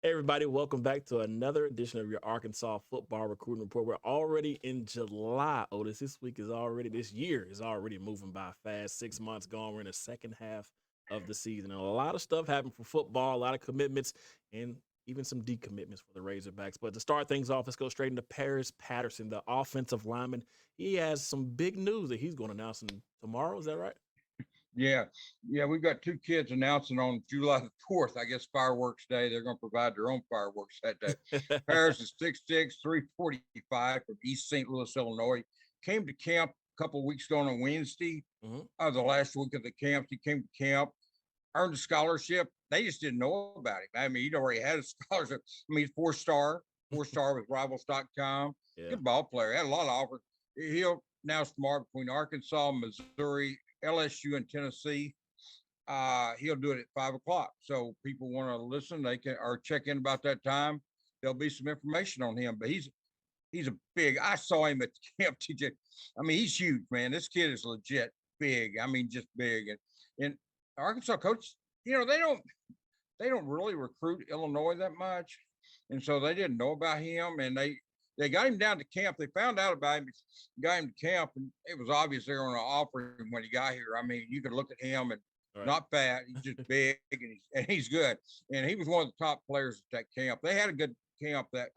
Hey everybody, welcome back to another edition of your Arkansas Football Recruiting Report. We're already in July, Otis. This year is already moving by fast. 6 months gone. We're in the second half of the season. And a lot of stuff happened for football, a lot of commitments, and even some decommitments for the Razorbacks. But to start things off, let's go straight into Paris Patterson, the offensive lineman. He has some big news that he's going to announce tomorrow. Is that right? Yeah, yeah, we've got two kids announcing on July the 4th, I guess fireworks day. They're going to provide their own fireworks that day. Paris is 6'6", 345 from East St. Louis, Illinois. Came to camp a couple of weeks ago on a Wednesday, hmm the last week of the camp. He came to camp, earned a scholarship. They just didn't know about him. I mean, he'd already had a scholarship. I mean, he's four-star with Rivals.com. Yeah. Good ball player. Had a lot of offers. He'll now smart between Arkansas, Missouri, LSU, and Tennessee. He'll do it at 5 o'clock. So people want to listen, they can or check in about that time. There'll be some information on him. But he's a big. I saw him at camp. TJ. I mean, he's huge, man. This kid is legit big. I mean, just big. And Arkansas coach, they don't really recruit Illinois that much, and so they didn't know about him. And they got him down to camp. They found out about him, got him to camp, and it was obvious they were going to offer him when he got here. I mean, you could look at him and All right. not fat, he's just big, and he's good. And he was one of the top players at that camp. They had a good camp. That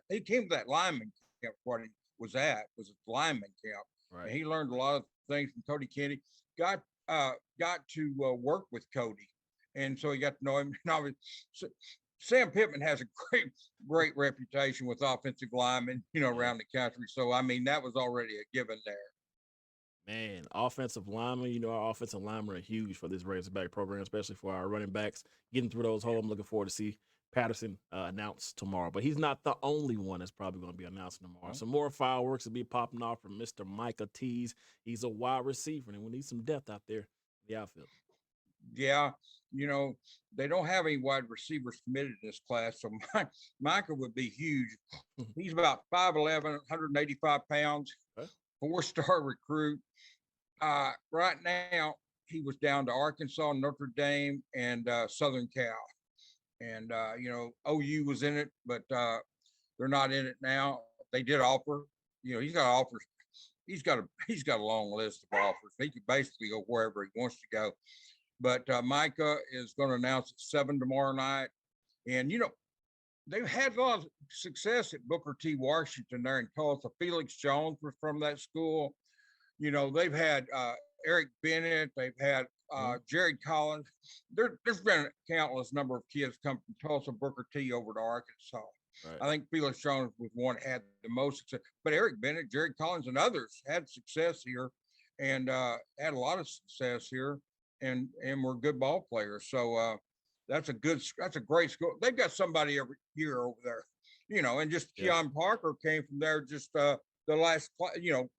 he came to that lineman camp. What he was a lineman camp, Right. and he learned a lot of things from Cody Kennedy. Got got to work with Cody, and so he got to know him. And so Sam Pittman has a great reputation with offensive linemen, Yeah. around the country. So I mean, that was already a given there. Man, offensive linemen, our offensive linemen are huge for this Razorback program, especially for our running backs. Getting through those holes, I'm looking forward to see Patterson announced tomorrow. But he's not the only one that's probably going to be announced tomorrow. Well, Some more fireworks will be popping off from Mr. Micah T's. He's a wide receiver, and we need some depth out there in the outfield. yeah, you know, they don't have any wide receivers committed in this class. So Micah would be huge. He's about 5'11", 185 pounds, Okay. four-star recruit. Right now, he was down to Arkansas, Notre Dame, and Southern Cal. And, OU was in it, but they're not in it now. They did offer. He's got offers. He's got a long list of offers. He could basically go wherever he wants to go. But Micah is going to announce at 7 tomorrow night. And they've had a lot of success at Booker T. Washington there in Tulsa. Felix Jones was from that school. They've had Eric Bennett. They've had Mhm. Jared Collins. There's been a countless number of kids come from Tulsa, Booker T over to Arkansas. Right. I think Felix Jones was one that had the most success. But Eric Bennett, Jared Collins, and others had success here, and had a lot of success here, and were good ball players. So that's a great school. They've got somebody every year over there, and just Yeah. Keon Parker came from there just the last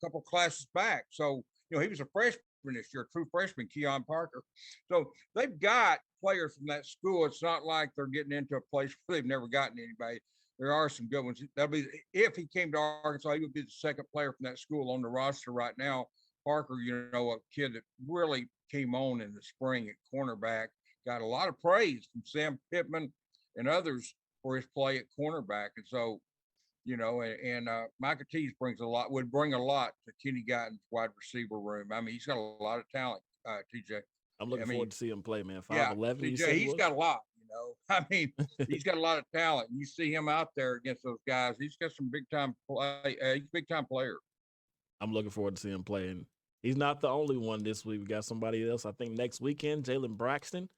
couple classes back. So he was a freshman this year, true freshman, Keon Parker. So they've got players from that school. It's not like they're getting into a place where they've never gotten anybody. There are some good ones. That'll be if he came to Arkansas, he would be the second player from that school on the roster right now. Parker, a kid that really came on in the spring at cornerback, got a lot of praise from Sam Pittman and others for his play at cornerback. And so and Micah T would bring a lot to Kenny Guyton's wide receiver room. I mean, he's got a lot of talent, TJ. I'm I looking mean, forward to see him play, man. yeah, 5'11", you TJ, said he he's was? got a lot. I mean, he's got a lot of talent. You see him out there against those guys. He's got some big time play. He's a big time player. I'm looking forward to seeing him play. And he's not the only one this week. We got somebody else. I think next weekend, Jalen Braxton.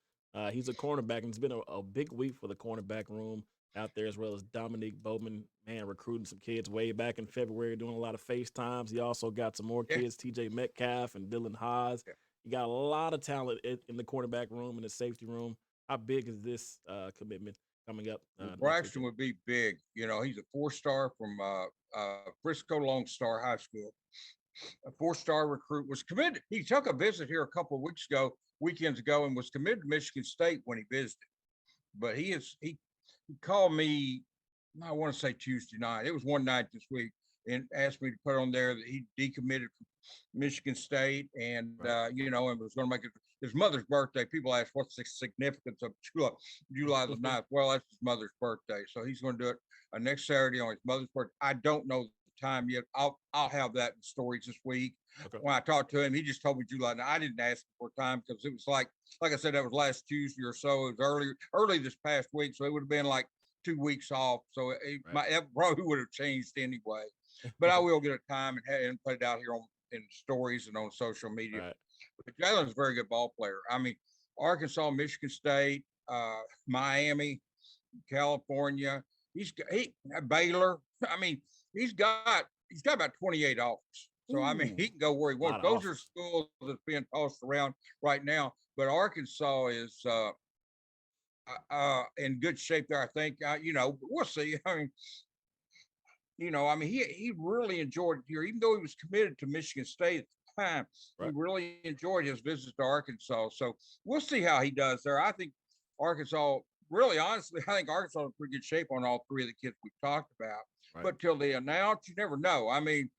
He's a cornerback, and it's been a big week for the cornerback room out there, as well as Dominique Bowman, man, recruiting some kids way back in February, doing a lot of FaceTimes. He also got some more Yeah, kids, TJ Metcalf and Dylan Haas. yeah. He got a lot of talent in the cornerback room and the safety room. How big is this commitment coming up Well, next Braxton weekend? would be big. He's a four-star from Frisco Lone Star High School. A four-star recruit was committed. He took a visit here a couple of weekends ago, and was committed to Michigan State when he visited. But he called me. I want to say Tuesday night. It was one night this week. and asked me to put on there that he decommitted from Michigan State, and Right. and was going to make it his mother's birthday. People ask what's the significance of July the 9th. Well, that's his mother's birthday, so he's going to do it next Saturday on his mother's birthday. I don't know the time yet. I'll have that in stories this week. Okay. When I talked to him, he just told me July. Now I didn't ask him for time because it was like I said, that was last Tuesday or so. It was early this past week, so it would have been like 2 weeks off. So it probably would have changed anyway. But I will get a time and put it out here in stories and on social media. Right. But Jalen's a very good ball player. I mean, Arkansas, Michigan State, Miami, California. Baylor. I mean, he's got about 28 offers. So I mean, he can go where he wants. Those are schools that's being tossed around right now. But Arkansas is in good shape there. I think. We'll see. He really enjoyed it here, even though he was committed to Michigan State at the time. Right. He really enjoyed his visit to Arkansas. So we'll see how he does there. I think Arkansas, really honestly, I think Arkansas is in pretty good shape on all three of the kids we've talked about. Right. But till they announce, you never know. I mean,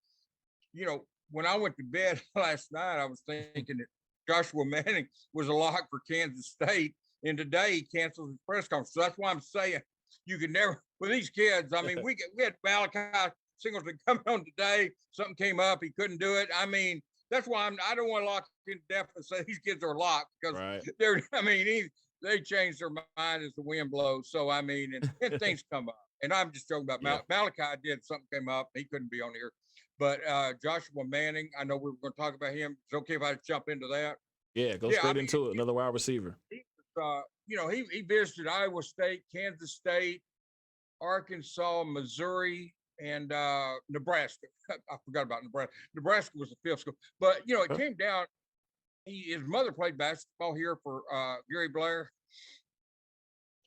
when I went to bed last night, I was thinking that Joshua Manning was a lock for Kansas State. And today he canceled his press conference. So that's why I'm saying you can never, with these kids, I mean, we had Malachi Singleton coming on today. Something came up. He couldn't do it. I mean, that's why I don't want to lock in depth and say these kids are locked because they change their mind as the wind blows. So, I mean, and things come up. And I'm just joking about Malachi did. Something came up. He couldn't be on here. But Joshua Manning, I know we were going to talk about him. It's okay if I jump into that? Yeah, go straight into it. Another wide receiver. He visited Iowa State, Kansas State, Arkansas, Missouri, and Nebraska. I forgot about Nebraska. Nebraska was the fifth school. But, it came down. His mother played basketball here for Gary Blair.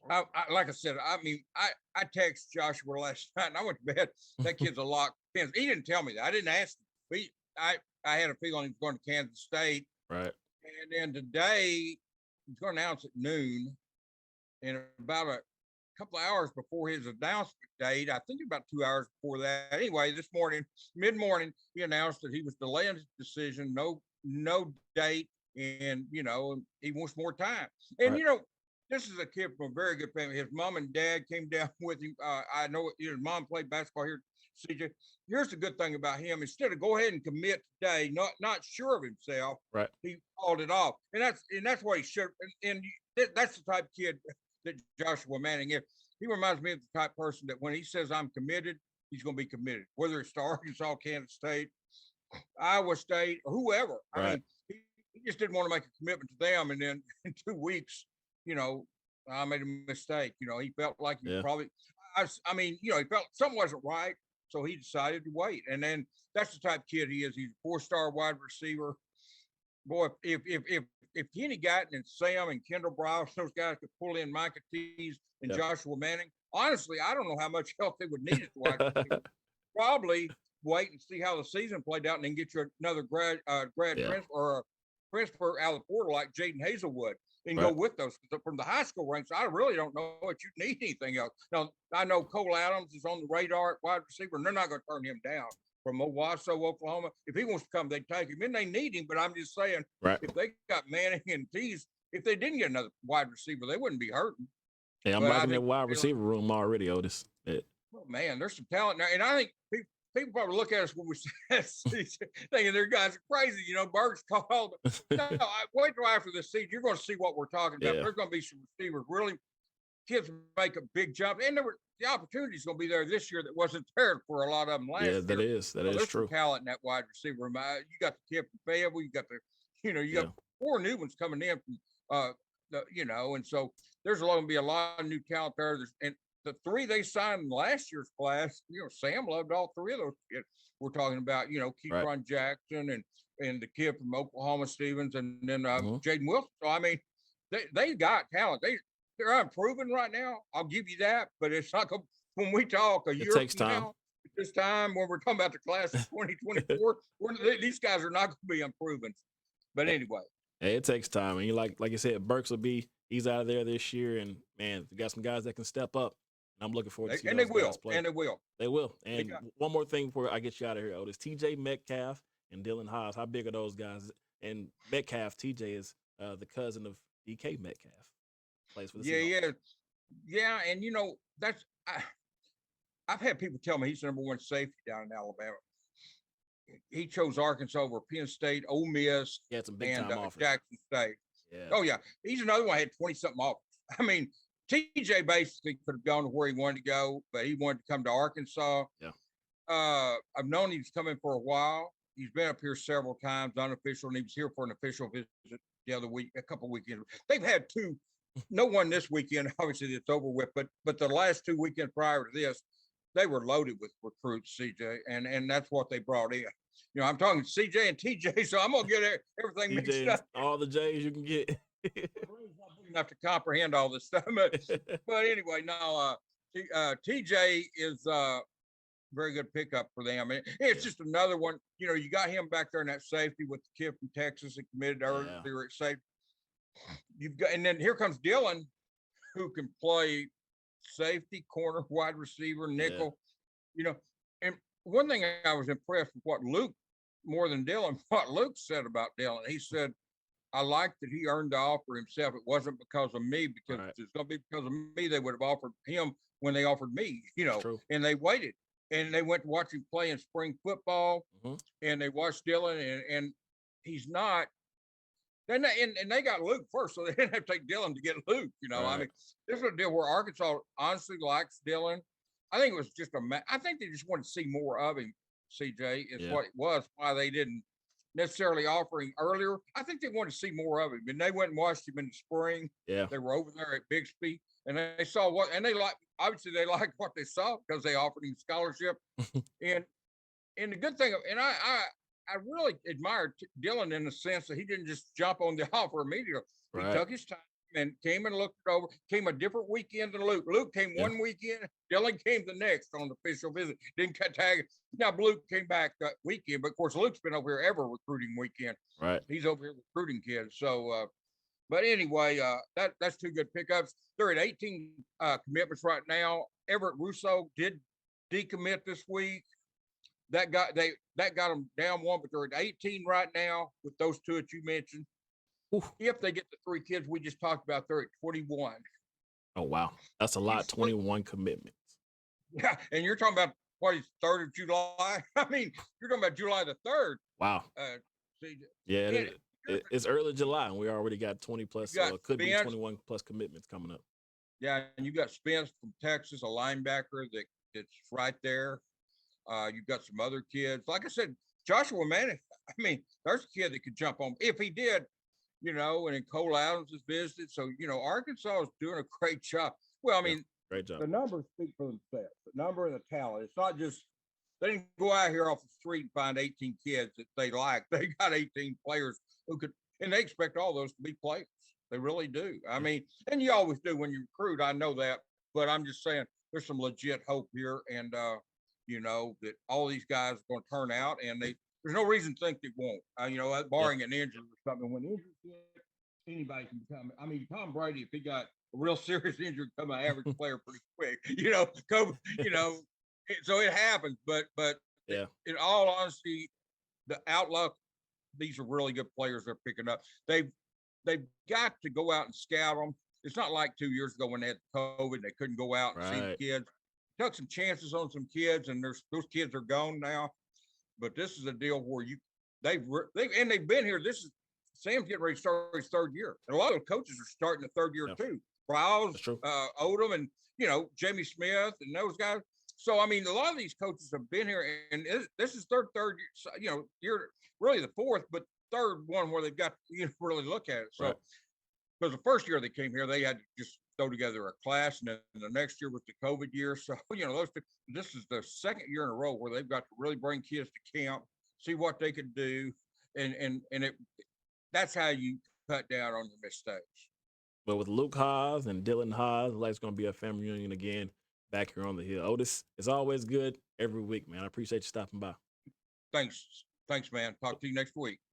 Like I said, I mean, I texted Joshua last night, and I went to bed. That kid's a lock. He didn't tell me that. I didn't ask him. I had a feeling he was going to Kansas State. Right. And then today, he's going to announce at noon. And about a couple of hours before his announcement date, I think about 2 hours before that. Anyway, this morning, mid-morning, he announced that he was delaying his decision, no date, and, he wants more time. And, this is a kid from a very good family. His mom and dad came down with him. I know his mom played basketball here at CJ. Here's the good thing about him. Instead of go ahead and commit today, not sure of himself, right, he called it off. And that's what he should. And that's the type of kid that Joshua Manning is. He reminds me of the type of person that when he says I'm committed, he's going to be committed, whether it's to Arkansas, Kansas State, Iowa State, or whoever. Right. I mean, he just didn't want to make a commitment to them. And then in 2 weeks, I made a mistake. He felt like he probably, he felt something wasn't right. So he decided to wait. And then that's the type of kid he is. He's a 4-star wide receiver. Boy, if Kenny Gatton and Sam and Kendall Browse, those guys could pull in Micah T's and Joshua Manning, honestly, I don't know how much help they would need at the wide receiver. Probably wait and see how the season played out and then get you another grad transfer or a transfer out of the portal like Jaden Hazelwood. And go with those from the high school ranks. I really don't know if you need anything else. Now, I know Cole Adams is on the radar at wide receiver, and they're not going to turn him down from Owasso, Oklahoma. If he wants to come, they take him. And they need him, but I'm just saying, if they got Manning and Tees, if they didn't get another wide receiver, they wouldn't be hurting. Yeah, I'm liking that wide receiver room already, Otis. Oh, man, there's some talent now. And I think people probably look at us when we say, thinking their guys are crazy. Berg's called. No, wait till after this season. You're going to see what we're talking about. There's going to be some receivers, really kids make a big jump. And the opportunity is going to be there this year that wasn't there for a lot of them last year. That is true. Some talent in that wide receiver room. You got the kid from Fayetteville. You got you got 4 new ones coming in from, and so there's going to be a lot of new talent there. And the 3 they signed in last year's class, Sam loved all 3 of those kids. We're talking about, Keytron Jackson and the kid from Oklahoma, Stevens, and then Jaden Wilson. So, I mean, they got talent. They're unproven right now. I'll give you that. But it's not when we talk a year from now, at this time when we're talking about the class of 2024, these guys are not going to be unproven. But anyway. Hey, it takes time. And like you said, Burks he's out of there this year. And, man, we got some guys that can step up. I'm looking forward to see And they those guys will, play. and they will. They will. They And got, one more thing before I get you out of here, Otis. TJ Metcalf and Dylan Hobbs. How big are those guys? And Metcalf, TJ is the cousin of DK Metcalf. Plays for the yeah, Seahawks. yeah. And I've had people tell me he's the number one safety down in Alabama. He chose Arkansas over Penn State, Ole Miss, He had some big and time offers. Jackson State. Yeah. Oh yeah, he's another one. Had 20-something offers. I mean, TJ basically could have gone to where he wanted to go, but he wanted to come to Arkansas. Yeah. I've known he's coming for a while. He's been up here several times, unofficial, and he was here for an official visit the other week, a couple of weekends. They've had two, no one this weekend, obviously it's over with, but the last 2 weekends prior to this, they were loaded with recruits, CJ, and that's what they brought in. I'm talking CJ and TJ, so I'm gonna get everything mixed up. All the J's you can get. Enough to comprehend all this stuff, but anyway, no, TJ is very good pickup for them. And it's just another one. You got him back there in that safety with the kid from Texas that committed earlier at safety. You've got, and then here comes Dylan, who can play safety, corner, wide receiver, nickel. And one thing I was impressed with what Luke, more than Dylan, what Luke said about Dylan. He said, I like that he earned the offer himself. It wasn't because of me, because if it's going to be because of me, they would have offered him when they offered me, and they waited. And they went to watch him play in spring football, and they watched Dylan, and he's not. And they got Luke first, so they didn't have to take Dylan to get Luke. I mean, this is a deal where Arkansas honestly likes Dylan. I think it was just I think they just wanted to see more of him. CJ is what it was. Why they didn't necessarily offer him earlier. I think they wanted to see more of him, and they went and watched him in the spring. Yeah, they were over there at Bixby, and they saw and they obviously they liked what they saw because they offered him scholarship. and the good thing, and I really admired Dylan in the sense that he didn't just jump on the offer immediately. He took his time and came and looked it over. Came a different weekend than Luke. Luke came one weekend. Dylan came the next on the official visit. Didn't tag. Now Luke came back that weekend, but of course Luke's been over here every recruiting weekend. Right. He's over here recruiting kids. So, but anyway, that's two good pickups. They're at 18 commitments right now. Everett Russo did decommit this week. That got them down one, but they're at 18 right now with those two that you mentioned. Oof. If they get the three kids we just talked about, they're at 21. Oh wow, that's a lot. 21 commitments. Yeah, and you're talking about what is 3rd of July? I mean, you're talking about July the 3rd. Wow. It's early July, and we already got 20 plus. So it could be 21 plus commitments coming up. Yeah, and you got Spence from Texas, a linebacker that's right there. You've got some other kids. Like I said, Joshua Manning, I mean, there's a kid that could jump on. If he did, and then Cole Adams has visited. So, Arkansas is doing a great job. Well, I mean, great job. The numbers speak for themselves. The number and the talent. It's not just, they didn't go out here off the street and find 18 kids that they like. They got 18 players who could, and they expect all those to be players. They really do. I mean, and you always do when you recruit. I know that, but I'm just saying there's some legit hope here. And, that all these guys are going to turn out, and there's no reason to think they won't. Barring an injury or something. When injuries hit, anybody can become. I mean, Tom Brady, if he got a real serious injury, become an average player pretty quick. So it happens. But in all honesty, the outlook, these are really good players they're picking up. They've got to go out and scout them. It's not like 2 years ago when they had COVID, they couldn't go out and see the kids. Took some chances on some kids, and those kids are gone now. But this is a deal where they've been here. Sam's getting ready to start his 3rd year. And a lot of coaches are starting the 3rd year too. Browse, Odom, and Jamie Smith and those guys. So I mean, a lot of these coaches have been here, and this is third year. You're really the 4th, but 3rd one where they've got to really look at it. So because the first year they came here, they had to just throw together a class, and then the next year was the COVID year. So, this is the 2nd year in a row where they've got to really bring kids to camp, see what they can do. And that's how you cut down on your mistakes. But with Luke Hobbs and Dylan Hobbs, it's going to be a family reunion again back here on the hill. Otis, it's always good every week, man. I appreciate you stopping by. Thanks, man. Talk to you next week.